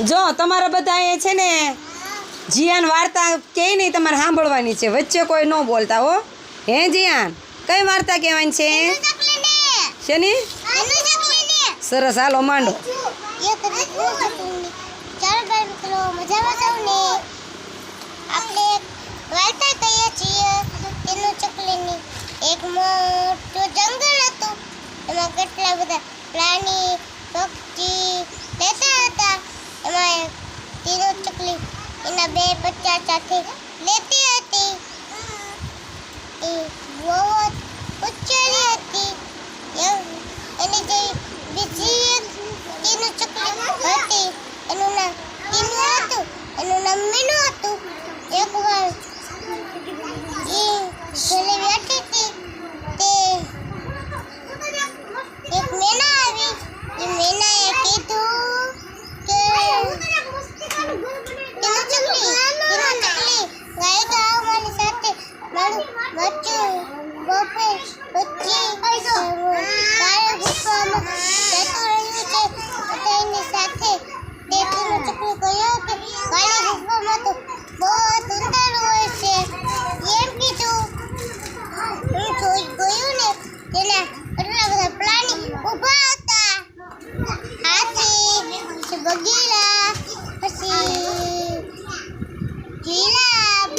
જો તમારા બધા એ છે ને જીયાન વાર્તા કે નહીં તમારે સાંભળવાની છે, વચ્ચે કોઈ ન બોલતા હો. હે જીયાન, કઈ વાર્તા કહેવાની છે? શેની? સરસ, હાલો માંડો. વાર્તા કહીએ છીએ તેનું ચકલીની. એક મોટું જંગલ હતું, એમાં કેટલા બધા પ્રાણી પક્ષી રહેતા હતા. એમાં તીનો ચકલી એના બે બચ્ચા સાથે લેતી હતી. એ બહુ ઉચ્ચેરી હતી. એની જે બીજી એક તીનું ચકલી હતી, એનું નામ તીનું હતું, એનું નામ મીનુ હતું. એકવાર ઘરે બેઠી હતી તે એક મેના આવી. એ મેનાએ કીધું કે તીનું ચકલી ગાય ગાવ મારી સાથે, મારું બચ્ચું બપે બચ્ચી તારે ગુસ્સામાં જતું રહ્યું છે. એની સાથે તે તીનું ચકલી કહ્યું કે કાલે ગુસ્સામાં તો બહુ સુંદર હોય છે એમ કીધું. હું જોઈ ગયું ને તેના એટલા બધા પ્રાણી ઊભા હતા. હાથી, પછી બગીરા, પછી જીરાફ,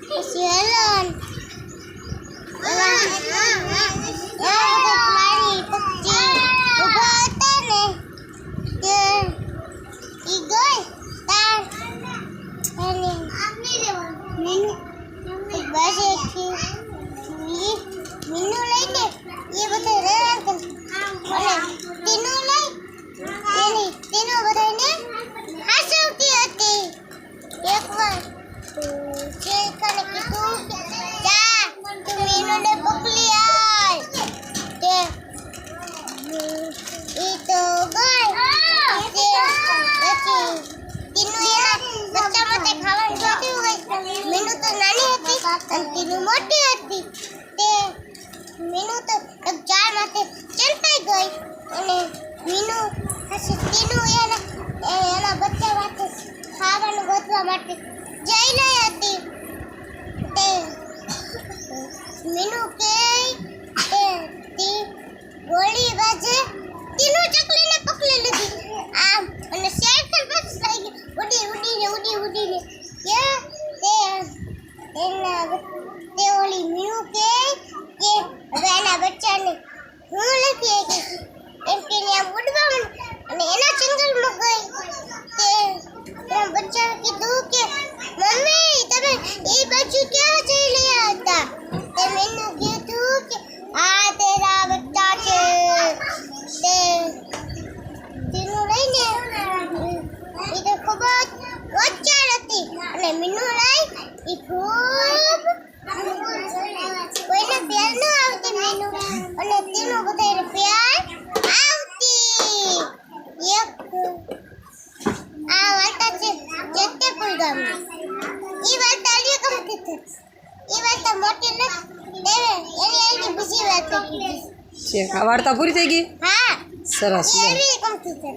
પછી હરણ, એવા પ્રાણી પક્ષી ઊભા હતા ને તે ઈ ગઈ તાર અને મીનુ લઈને એ બધા રહ્યા અને તીનું લઈ તીનું બધાને હાસવતી હતી. એકવાર ચેકાને કીધું કે જા તું મીનુને પકડી આય. તે ઈ તો ગઈ. પછી તીનું એના બચ્ચા માટે ખાવાનું જોતું હોય. મીનુ તો નાની હતી અને તીનું મોટી હતી. તે મીનુ તો એક ઝાડ માટે ચંપાઈ ગઈ અને મીનુ પછી તીનું એના બચ્ચા માટે ખાવાનું ગોતવા માટે જઈ રહી હતી. તે મીનુ કે તી ગોળી બાજે તીનું ચકલીને પકડી લીધી આમ અને સાયકલ બસ થઈ ગઈ ઉડીને તે ઓલી મીનુ કે હવે એના બચ્ચાને હું નથી આવી એમ કે આમ ઉડવા અને એના જંગલમાં ગઈ. તે એના બચ્ચાને કીધું કે મમ્મી તમે એ બાજુ ક્યાં જઈ રહ્યા હતા? તે મીનુ કીધું કે આ તેરા બચ્ચા છે. તે તીનું લઈને એ તો ખૂબ જ હોશિયાર હતી અને મીનુ લઈ એ ખૂબ કોઈને પ્યાર ન આવતી મીનુ અને તીનું બધાને પ્યાર આવતી. એક આ વાર્તા છે જેતેપુર ગામની. એ વાર્તા અલી ગમતી હતી. એ વાર્તા મોટી નથી એની બીજી વાર્તા કીધી છે. આ વાર્તા પૂરી થઈ ગઈ? હા, સરસ. એવી ગમતી હતી.